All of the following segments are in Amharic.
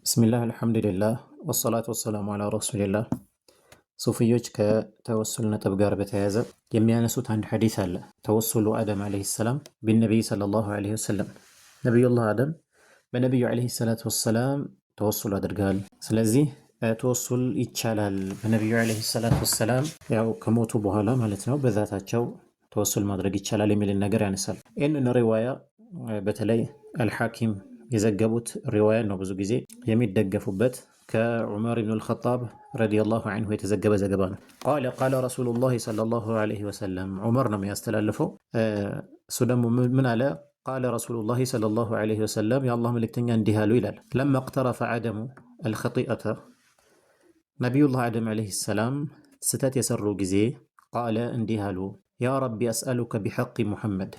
ብስሚላህ አልሐምዱሊላህ ወሰላቱ ወሰላሙ አላ ረሱሊላህ። ሱፊዮች ከተወሱል ነጥብ ጋር በተያያዘ የሚያነሱት አንድ ሐዲስ አለ። ተወሱሉ አደም ዓለይሂ ሰላም ቢነቢይ ሰለላሁ ዓለይሂ ወሰለም። ነቢዩላህ አደም በነቢዩ ዓለይሂ ሰላቱ ወሰላም ተወሱል አድርገዋል። ስለዚህ ተወሱል ይቻላል በነቢዩ ዓለይሂ ሰላቱ ወሰላም ያው ከሞቱ በኋላ ማለት ነው። በዛታቸው ተወሱል ማድረግ ይቻላል የሚልን ነገር ያነሳል። ይህንን ሪዋያ በተለይ አልሐኪም የዘገቡት ሪዋያ ነው ብዙ ጊዜ የሚደገፉበት ከዑመር ኢብኑል ኸጣብ ረዲየላሁ ዐንሁ የተዘገበ ዘገባ ነው። ቃለ ረሱሉላህ ሰለላሁ ዐለይሂ ወሰለም፣ ዑመር ነው የሚያስተላልፈው። እሱ ደግሞ ምን አለ? ቃለ ረሱሉላህ ሰለላሁ ዐለይሂ ወሰለም፣ የአላህ መልእክተኛ እንዲህ አሉ ይላል። ለማ እቅተረፈ አደሙ አልኸጢአተ፣ ነቢዩላህ አደም ዐለይሂ ሰላም ስተት የሰሩ ጊዜ ቃለ እንዲህ አሉ፣ ያ ረቢ አስአሉከ ቢሐቂ ሙሐመድ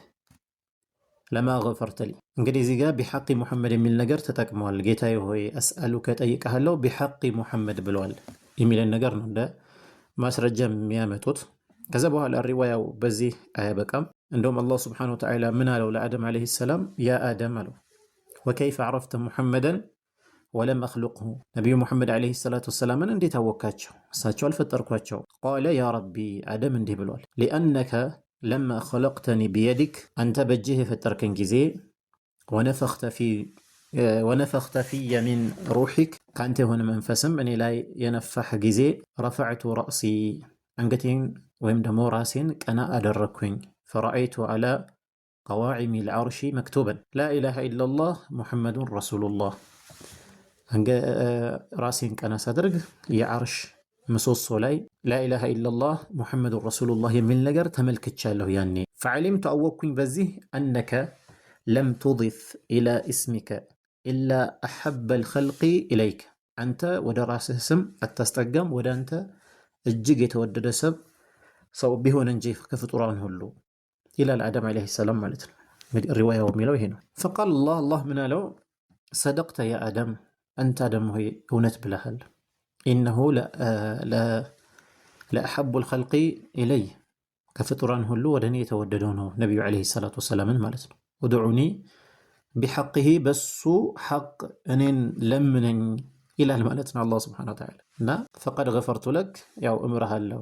ለማ ገፈርተሊ። እንግዲህ እዚህ ጋር ቢሐቂ ሙሐመድ የሚል ነገር ተጠቅመዋል። ጌታዬ ሆይ አስአሉከ ጠይቀሃለሁ ቢሐቂ ሙሐመድ ብለዋል የሚለን ነገር ነው እንደ ማስረጃ የሚያመጡት። ከዛ በኋላ ሪዋያው በዚህ አያበቃም። እንደውም አላህ ስብሓነሁ ወተዓላ ምን አለው ለአደም ዓለይሂ ሰላም? ያ አደም አለው ወከይፈ ዐረፍተ ሙሐመደን ወለም አኽሉቅሁ፣ ነቢዩ ሙሐመድ ዓለይሂ ሰላቱ ወሰላምን እንዴት አወካቸው? እሳቸው አልፈጠርኳቸው። ቃለ ያ ረቢ፣ አደም እንዲህ ብሏል፣ ሊአነከ ለማ ኸለቅተኒ ቢየዲክ፣ አንተ በእጅህ የፈጠርከን ጊዜ ወነፈኽተ ፊየ ሚን ሩሒክ፣ ከአንተ የሆነ መንፈስም እኔ ላይ የነፋህ ጊዜ ረፈዕቱ ረእሲ፣ አንገቴን ወይም ደግሞ ራሴን ቀና አደረግኩኝ። ፈረአይቱ ዐላ ቀዋዒሚ ልዓርሺ መክቱበን ላኢላሃ ኢለላህ ሙሐመዱን ረሱሉላህ። ራሴን ቀና ሳደርግ የዓርሽ ምሰሶ ላይ ላኢላሃ ኢለላህ ሙሐመዱን ረሱሉላህ የሚል ነገር ተመልክቻለሁ። ያኔ ፈዓሊምቱ አወቅኩኝ በዚህ አነከ ለም ቱዲፍ ኢላ እስሚከ ኢላ አሐበል ኸልቂ ኢለይክ፣ አንተ ወደ ራስህ ስም አታስጠጋም ወደ አንተ እጅግ የተወደደ ሰው ቢሆን እንጂ ከፍጡራን ሁሉ ይላል አደም ዓለይሂ ሰላም ማለት ነው። እንግዲህ ሪዋያው የሚለው ይሄ ነው። ፈቃል አላህ ምን አለው? ሰደቅተ ያ አደም፣ አንተ አደም ሆይ እውነት ብለሃል። ኢነሁ ለአሐቡል ኸልቂ ኢለይ፣ ከፍጡራን ሁሉ ወደ እኔ የተወደደው ነው ነቢዩ ዓለይሂ ሰላቱ ወሰላምን ማለት ነው። ውድዑኒ ቢሐቅሂ፣ በሱ ሐቅ እኔን ለምነኝ ይላል ማለት ነው አላህ ስብሓነሁ ወተዓላ። እና ፈቀድ ገፈርቱ ለክ፣ ያው እምርሃለሁ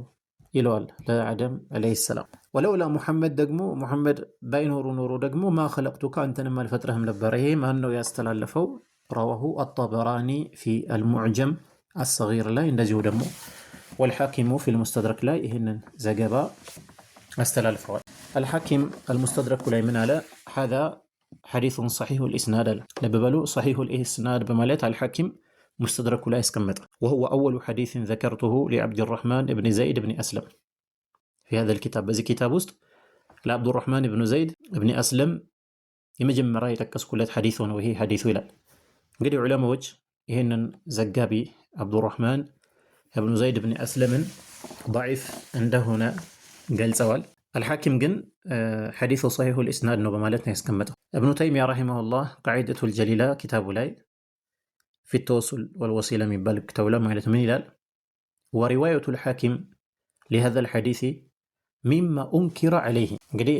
ይለዋል ለአደም ዓለይሂ ሰላም። ወለውላ ሙሐመድ፣ ደግሞ ሙሐመድ ባይኖሩ ኖሮ ደግሞ ማ ኸለቅቱካ፣ አንተንም አልፈጥረህም ነበረ። ይሄ ማን ነው ያስተላለፈው? ረዋሁ አጠበራኒ ፊ አልሙዕጀም አሰጊር ላይ፣ እንደዚሁ ደግሞ ወልሐኪሙ ፊል ሙስተድረክ ላይ ይህንን ዘገባ አስተላልፈዋል። አልሐኪም አልሙስተድረኩ ላይ ምን አለ? ሀዛ ሐዲሱን ሰሒሑል ኢስናድ አለ። ልብ በሉ ሰሒሑል ኢስናድ በማለት አልሐኪም ሙስተድረኩ ላይ አስቀመጠ። ወሁወ አወሉ ሐዲስን ዘከርቱሁ ሊዐብድራሕማን እብን ዘይድ እብን አስለም ፊ ሀዛል ኪታብ፣ በዚህ ኪታብ ውስጥ ለዐብዱራሕማን እብኑ ዘይድ እብን አስለም የመጀመሪያ የጠቀስኩለት ሐዲሱ ነው ይሄ ሐዲሱ ይላል። እንግዲህ ዑለማዎች ይህንን ዘጋቢ አብዱራሕማን እብኑ ዘይድ እብን አስለምን ደዒፍ እንደሆነ ገልጸዋል። አልሐኪም ግን ሐዲሱ ሰሒሑል ኢስናድ ነው በማለት ነው ያስቀመጠው። እብኑ ተይሚያ ረሒመሁላህ ቃዒደቱል ጀሊላ ኪታቡ ላይ ፊ ተወሱል ወልወሲላ የሚባል ኪታቡ ላይ ማለት ምን ይላል? ወሪዋየቱል ሐኪም ሊሀዛል ሐዲሲ ሚማ ኡንኪረ ዐለይሂ። እንግዲህ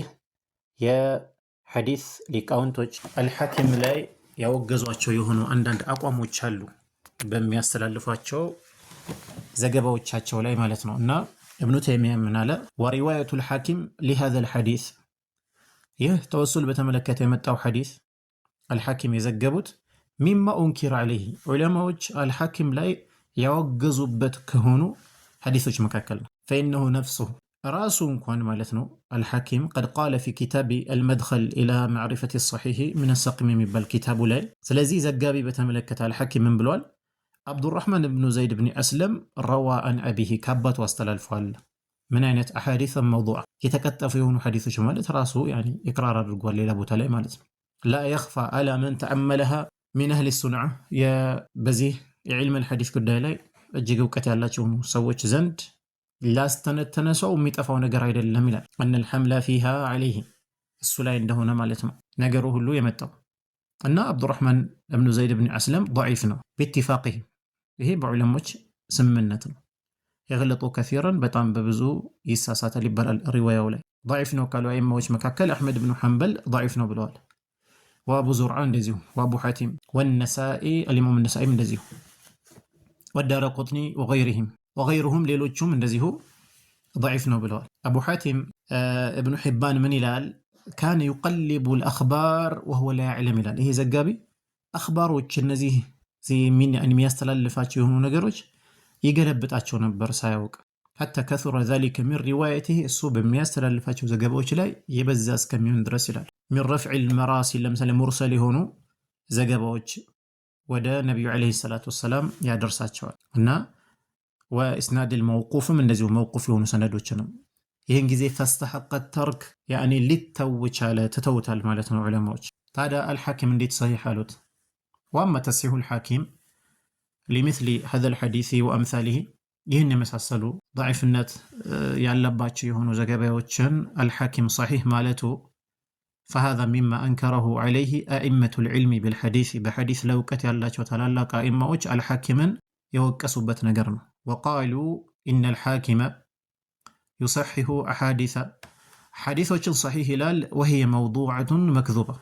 የሐዲስ ሊቃውንቶች አልሐኪም ላይ ያወገዟቸው የሆኑ አንዳንድ አቋሞች አሉ በሚያስተላልፏቸው ዘገባዎቻቸው ላይ ማለት ነው። እና እብኑ ተይሚያ ምን አለ? ወሪዋየቱል ሐኪም ሊሀዛል ሐዲስ፣ ይህ ተወሱል በተመለከተ የመጣው ሐዲስ አልሐኪም የዘገቡት ሚማ ኡንኪረ ዐለይሂ፣ ዑለማዎች አልሐኪም ላይ ያወገዙበት ከሆኑ ሐዲሶች መካከል ነው። ፈኢነሁ ነፍሱሁ፣ ራሱ እንኳን ማለት ነው አልሐኪም ቀድ ቃለ ፊ ኪታቢ አልመድኸል ኢላ ማዕሪፈት ሰሒሕ ምን ሰቅም የሚባል ኪታቡ ላይ። ስለዚህ ዘጋቢ በተመለከተ አልሐኪም ምን ብሏል? አብዱራሕማን እብኑ ዘይድ እብን አስለም ረዋ አን አቢሂ፣ ከአባቱ አስተላልፏል። ምን አይነት አሐዲስ መውዱዓ፣ የተቀጠፉ የሆኑ ሐዲሶች ማለት ራሱ ኢቅራር አድርጓል ሌላ ቦታ ላይ ማለት ነው። ላ የኽፋ አላ መን ተአመለሃ ሚን አህሊ ሱንዓ፣ በዚህ የዕልመል ሐዲስ ጉዳይ ላይ እጅግ እውቀት ያላቸው ሰዎች ዘንድ ላስተነተነ ሰው የሚጠፋው ነገር አይደለም ይላል። አነል ሐምላ ፊሃ ዐለይሂ፣ እሱ ላይ እንደሆነ ማለት ነው ነገሩ ሁሉ የመጣው። እና አብዱራሕማን እብኑ ዘይድ እብን አስለም ደዒፍ ነው ቢኢትፋቅህ፣ ይሄ በዑለሞች ስምምነት ነው። የግለጡ ከሲረን፣ በጣም በብዙ ይሳሳታል ይባላል ሪዋያው ላይ። ደዒፍ ነው ካሉ አይማዎች መካከል አሕመድ ብኑ ሐንበል ደዒፍ ነው ብለዋል። وأبو زرعة እንደዚሁ وأبو حاتم والنسائي الإمام النسائي እንደዚሁ والدارقطني وغيرهم ሌሎቹም እንደዚሁ ضعيف ነው ብለዋል። አቡ ሐቲም ابن حبان ምን ይላል? كان يقلب الأخبار وهو لا يعلم ይላል። ይሄ ዘጋቢ አኽባሮች እነዚህ የሚያስተላልፋቸው የሆኑ ነገሮች ይገለብጣቸው ነበር ሳያውቅ። حتى كثر ذلك من روايته እሱ በሚያስተላልፋቸው ዘገባዎች ላይ የበዛ እስከሚሆን ድረስ ይላል። من رفع المراسل ለምሳሌ ሙርሰል የሆኑ ዘገባዎች ወደ ነብዩ አለይሂ ሰላቱ ወሰላም ያደርሳቸዋል እና ወኢስናድ الموقوفም እንደዚሁ መውቁፍ የሆኑ ሰነዶችንም ይህን ጊዜ فاستحق الترك يعني ሊተውቻለ ተተውታል ማለት ነው ዑለማዎች። ታዲያ አልሐኪም እንዴት ሰሂህ አሉት? واما تصحيح الحاكم لمثل هذا الحديث وامثاله ይህን የመሳሰሉ ضعيفነት ያለባቸው የሆኑ ዘገባዎችን አልሐኪም ሰሂህ ማለቱ فهذا مما أنكره عليه أئمة العلم بالحديث بحديث لوقت ያላቸው ታላላቅ አኢማዎች አልሐኪምን የወቀሱበት ነገር ነው። وقالوا إن الحاكم يصحح أحاديث حديثዎችን ሰሂህ ይላል وهي موضوعة مكذوبة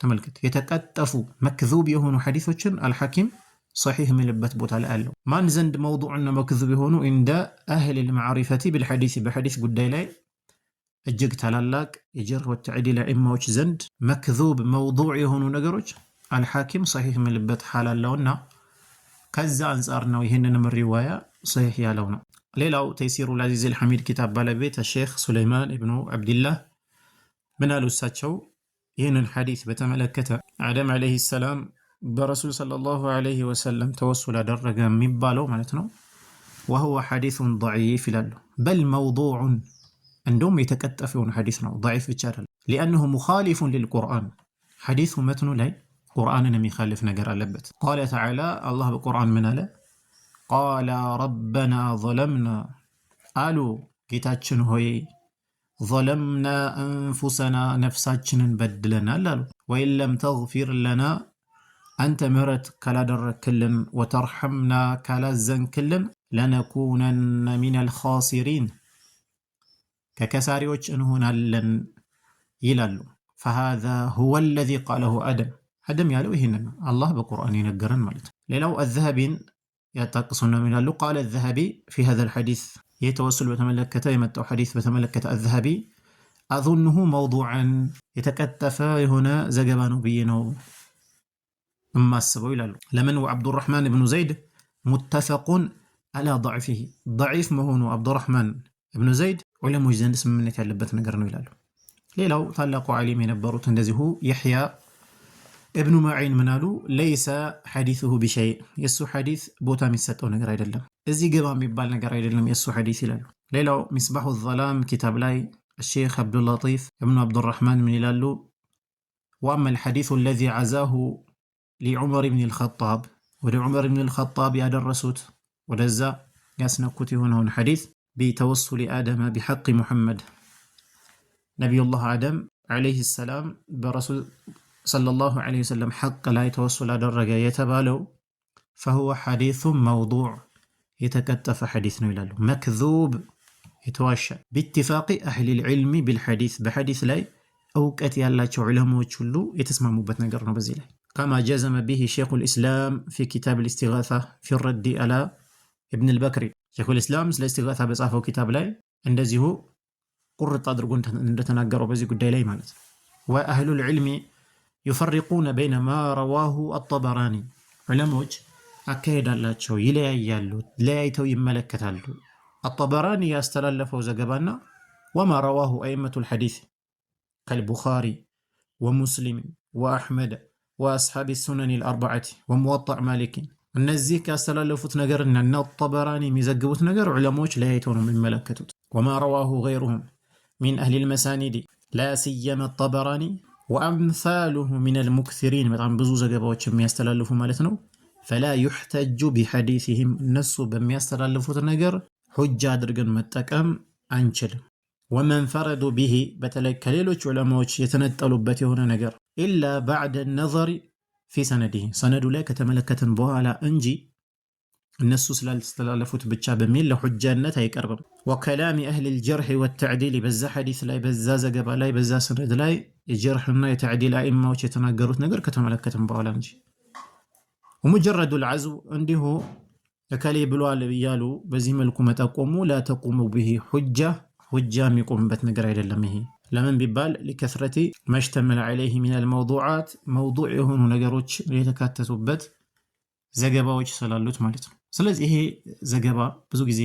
ተመልከት፣ የተቀጠፉ መክዙብ የሆኑ ሐዲሶችን አልሐኪም ሰሂህ የሚልበት ቦታ ላይ አለው። ማን ዘንድ መውዱዕና መክዙብ የሆኑ እንደ አህል المعرفة بالحديث በሐዲስ ጉዳይ ላይ እጅግ ታላላቅ የጀርህ ወተዕዲል አኢማዎች ዘንድ መክዙብ መውዱዕ የሆኑ ነገሮች አልሐኪም ሰሂህ የሚልበት ሐል አለውና ከዛ አንጻር ነው ይህንንም ሪዋያ ሰሂህ ያለው ነው። ሌላው ተይሲሩል አዚዝ አልሐሚድ ኪታብ ባለቤት ሼኽ ሱለይማን ኢብኑ አብድላህ ምን አሉ? እሳቸው ይህንን ሐዲስ በተመለከተ አደም ዓለይሂ ሰላም በረሱል ሰለላሁ ዓለይሂ ወሰለም ተወሱል አደረገ የሚባለው ማለት ነው وهو حديث ضعيف ይላሉ። በል መውዱዑን እንደውም የተቀጠፈ የሆነ ሐዲስ ነው፣ ضعيف ብቻ አይደለም። لأنه مخالف للقرآن ሐዲሱ መትኑ ላይ ቁርአንን የሚኻልፍ ነገር አለበት። قال تعالى الله በቁርአን ምን አለ? قال ربنا ظلمنا አሉ ጌታችን ሆይ ظلمنا أنفسنا ነፍሳችንን በድለናል አሉ። وإن لم تغفر لنا አንተ ምህረት ካላደረክልን وترحمنا ካላዘንክልን لنكونن من الخاسرين ከከሳሪዎች እንሆናለን ይላሉ። فهذا هو الذي قاله አደም ያለው ይህንን ነው አላህ በቁርአን የነገረን ማለት ነው። ሌላው الذهبين ያጣቅሱና ምን ይላሉ? قال الذهبي في هذا الحديث የተወሱል በተመለከተ የመጣው ሐዲስ በተመለከተ الذهبي أظنه موضوعا የተቀጠፈ የሆነ ዘገባ ነው ብዬ ነው እማስበው ይላሉ። ለምን ወዐብዱራህማን ኢብኑ ዘይድ ሙተፈቁን አላ ضعفه ضعيف መሆኑ አብዱራህማን ኢብኑ ዘይድ ዑለሞች ዘንድ ስምምነት ያለበት ነገር ነው ይላሉ። ሌላው ታላቁ ዓሊም የነበሩት እንደዚሁ የሕያ ኢብኑ መዒን ምን አሉ? ለይሰ ሐዲሱሁ ቢሸይእ የሱ ሐዲስ ቦታ የሚሰጠው ነገር አይደለም፣ እዚህ ገባ የሚባል ነገር አይደለም የሱ ሐዲስ ይላሉ። ሌላው ሚስባሁ ዘላም ኪታብ ላይ الشيخ عبد اللطيف ابن عبد الرحمن من ይላሉ وأما الحديث الذي عزاه لعمر بن الخطاب ወደ ዑመር ብን الخطاب ያደረሱት ወደዛ ያስነኩት የሆነውን ሐዲስ بتوسل آدم بحق محمد نبي الله آدم عليه السلام برسول صلى الله عليه وسلم حق لا يتوسل አደረገ የተባለው فهو حديث موضوع የተከተፈ ሐዲስ ነው ይላሉ። መክዙብ የተዋሸ باتفاق أهل العلم بالحديث በሐዲስ ላይ እውቀት ያላቸው ዑለማዎች ሁሉ የተስማሙበት ነገር ነው። በዚህ ላይ كما جزم به شيخ الإسلام في كتاب الاستغاثة في الرد على ابن البكري شيخ الإسلام ስለ استغاثة በጻፈው ኪታብ ላይ እንደዚሁ ቁርጥ አድርጎ እንደተናገረው በዚህ ጉዳይ ላይ ማለት ነው። وأهل العلم يفرقون بين ما رواه الطبراني ዑለማዎች አካሄድ አላቸው፣ ይለያያሉ፣ ለያይተው ይመለከታሉ። الطبراني ያስተላለፈው ዘገባና وما رواه أئمة الحديث كالبخاري ومسلم وأحمد وأصحاب السنن الأربعة وموطأ مالك እነዚህ ያስተላለፉት ነገርና እና الطبراني የሚዘግቡት ነገር ዑለማዎች ለያይተው ነው የሚመለከቱት። وما رواه غيرهم من أهل المسانيد لا سيما الطبراني وأمثاله من المكثرين በጣም ብዙ ዘገባዎች የሚያስተላልፉ ማለት ነው። فلا يحتج بحديثهم እነሱ በሚያስተላልፉት ነገር ሁጃ አድርገን መጠቀም አንችልም። ومن فرضوا به በተለይ ከሌሎች ዑለማዎች የተነጠሉበት የሆነ ነገር إلا بعد النظر في سنده ሰነዱ ላይ ከተመለከትን በኋላ እንጂ እነሱ ስላልተላለፉት ብቻ በሚል ለሁጃነት አይቀርብም። ወከላሚ አህሊ ልጀርሕ ወተዕዲል በዛ ሐዲስ ላይ በዛ ዘገባ ላይ በዛ ሰነድ ላይ የጀርሕና የተዕዲል አኢማዎች የተናገሩት ነገር ከተመለከትም በኋላ እንጂ ወሙጀረዱ ልዓዝው እንዲሁ እከሌ ብሏል እያሉ በዚህ መልኩ መጠቆሙ ላ ተቁሙ ብሂ ሁጃ የሚቆምበት ነገር አይደለም። ይሄ ለምን ቢባል ሊከስረቲ መሽተመለ ዐለይህ ሚነል መውዱዓት መውዱዕ የሆኑ ነገሮች የተካተቱበት ዘገባዎች ስላሉት ማለት ነው። ስለዚህ ይሄ ዘገባ ብዙ ጊዜ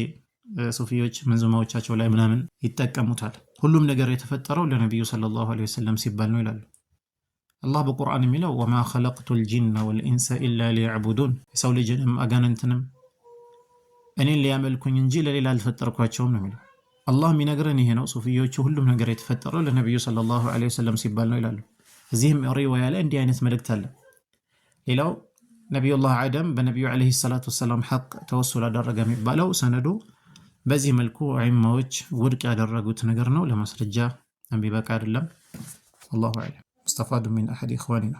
ሱፊዮች መንዙማዎቻቸው ላይ ምናምን ይጠቀሙታል። ሁሉም ነገር የተፈጠረው ለነቢዩ ሰለላሁ ዐለይሂ ወሰለም ሲባል ነው ይላሉ። አላህ በቁርአን የሚለው ወማ ኸለቅቱል ጂነ ወልኢንሰ ኢላ ሊያዕቡዱን፣ የሰው ልጅንም አጋንንትንም እኔን ሊያመልኩኝ እንጂ ለሌላ አልፈጠርኳቸውም ነው የሚለው። አላህ የሚነግረን ይሄ ነው። ሱፊዮቹ ሁሉም ነገር የተፈጠረው ለነቢዩ ሰለላሁ ዐለይሂ ወሰለም ሲባል ነው ይላሉ። እዚህም ሪዋያ ላይ እንዲህ አይነት መልእክት አለ። ሌላው ነቢዩላህ አደም በነቢዩ ዐለይሂ ሰላቱ ወሰላም ሐቅ ተወሱል አደረገ የሚባለው ሰነዱ በዚህ መልኩ ዑለማዎች ውድቅ ያደረጉት ነገር ነው። ለማስረጃ የሚበቃ አይደለም። አላሁ አዕለም። ሙስተፋዱ ሚን አሐድ ኢኽዋኒና